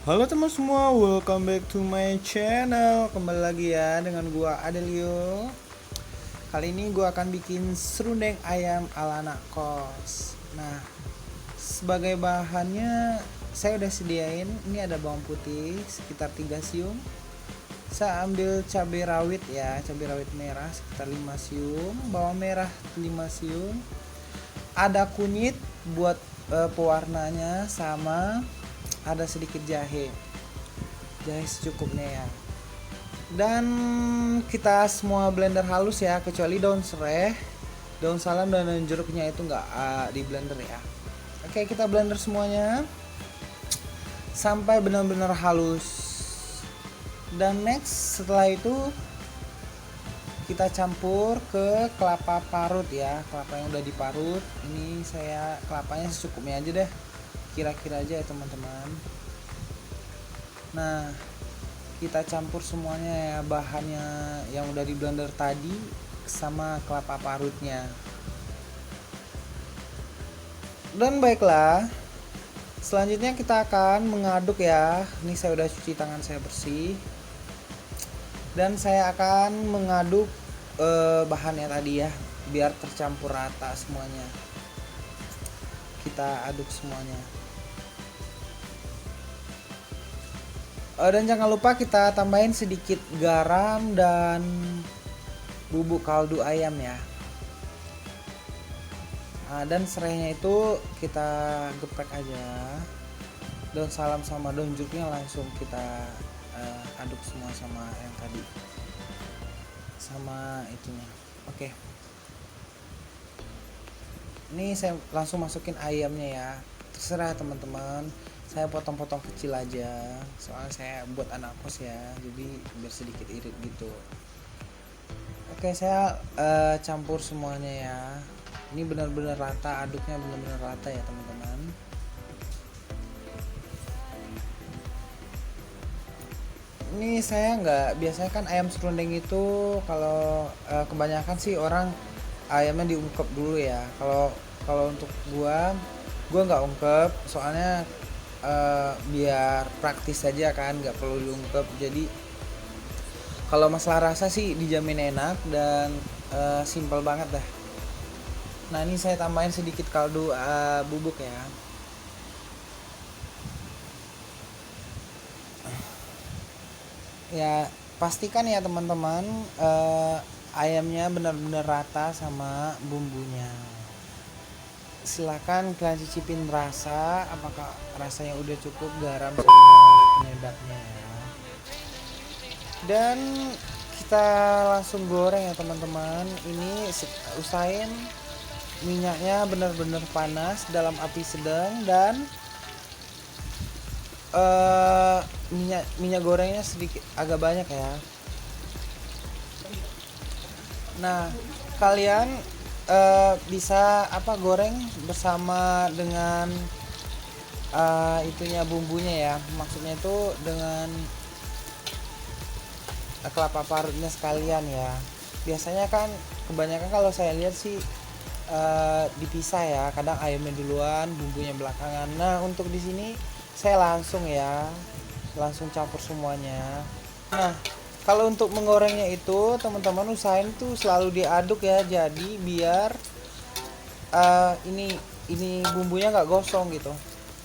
Halo teman semua, welcome back to my channel. Kembali lagi ya dengan gua Adelio. Kali ini gua akan bikin serundeng ayam ala anak kos. Nah, sebagai bahannya saya udah sediain. Ini ada bawang putih sekitar 3 siung. Saya ambil cabai rawit ya, cabai rawit merah sekitar 5 siung, bawang merah 5 siung. Ada kunyit buat pewarnanya, sama ada sedikit jahe secukupnya ya. Dan kita semua blender halus ya, kecuali daun serai, daun salam dan daun jeruknya itu nggak di blender ya. Oke, kita blender semuanya sampai benar-benar halus. Dan next setelah itu kita campur ke kelapa parut ya, kelapa yang udah diparut. Ini saya kelapanya secukupnya aja deh, kira-kira aja ya teman-teman. Nah, kita campur semuanya ya, bahannya yang udah di blender tadi sama kelapa parutnya. Dan baiklah, selanjutnya kita akan mengaduk ya. Ini saya udah cuci tangan saya bersih. Dan saya akan mengaduk bahannya tadi ya, biar tercampur rata semuanya. Kita aduk semuanya. Dan jangan lupa kita tambahin sedikit garam dan bubuk kaldu ayam ya. Nah, dan serainya itu kita geprek aja. Daun salam sama daun jeruknya langsung kita aduk semua sama yang tadi, sama itunya. Oke, ini saya langsung masukin ayamnya ya. Terserah teman-teman, saya potong-potong kecil aja, soalnya saya buat anak kos ya, jadi biar sedikit irit gitu. Oke, saya campur semuanya ya. Ini benar-benar rata, aduknya benar-benar rata ya teman-teman. Ini saya nggak, biasanya kan ayam serundeng itu kalau kebanyakan sih orang ayamnya diungkep dulu ya. Kalau kalau untuk gua nggak ungkep, soalnya biar praktis saja kan, nggak perlu diungkep. Jadi kalau masalah rasa sih dijamin enak dan simple banget dah. Nah, ini saya tambahin sedikit kaldu bubuk ya. Ya, pastikan ya teman-teman, ayamnya benar-benar rata sama bumbunya. Silakan kalian cicipin rasa, apakah rasanya udah cukup garam sama penyedapnya ya. Dan kita langsung goreng ya teman-teman. Ini usahain minyaknya benar-benar panas dalam api sedang, dan minyak gorengnya sedikit agak banyak ya. Nah, kalian bisa goreng bersama dengan itunya, bumbunya ya. Maksudnya itu dengan kelapa parutnya sekalian ya. Biasanya kan kebanyakan kalau saya lihat sih dipisah ya. Kadang ayamnya duluan, bumbunya belakangan. Nah, untuk di sini saya langsung campur semuanya. Nah, kalau untuk menggorengnya itu teman-teman usahain tuh selalu diaduk ya, jadi biar ini bumbunya nggak gosong gitu,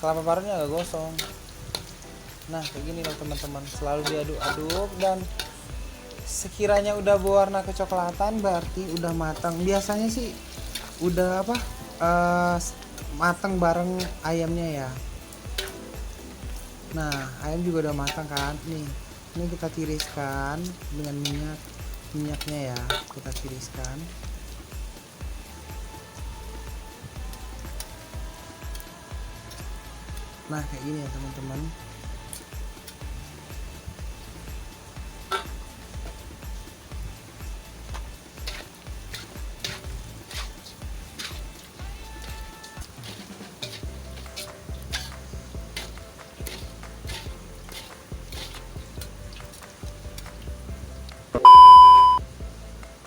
kelapa parutnya nggak gosong. Nah, kayak gini loh teman-teman, selalu diaduk-aduk, dan sekiranya udah berwarna kecoklatan berarti udah matang. Biasanya sih udah matang bareng ayamnya ya. Nah, ayam juga udah matang kan. Ini kita tiriskan dengan minyaknya ya. Kita tiriskan. Nah, kayak gini ya teman-teman.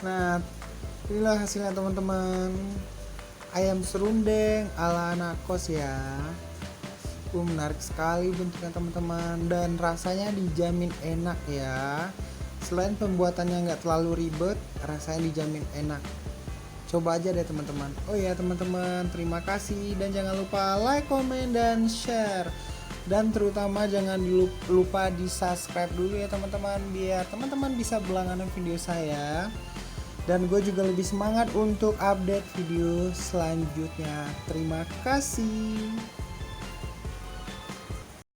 Nah, inilah hasilnya teman-teman. Ayam serundeng ala anak kos ya. Menarik sekali bentuknya teman-teman, dan rasanya dijamin enak ya. Selain pembuatannya nggak terlalu ribet, rasanya dijamin enak. Coba aja deh teman-teman. Oh ya teman-teman, terima kasih dan jangan lupa like, komen, dan share. Dan terutama jangan lupa di subscribe dulu ya teman-teman, biar teman-teman bisa berlangganan video saya. Dan gue juga lebih semangat untuk update video selanjutnya. Terima kasih.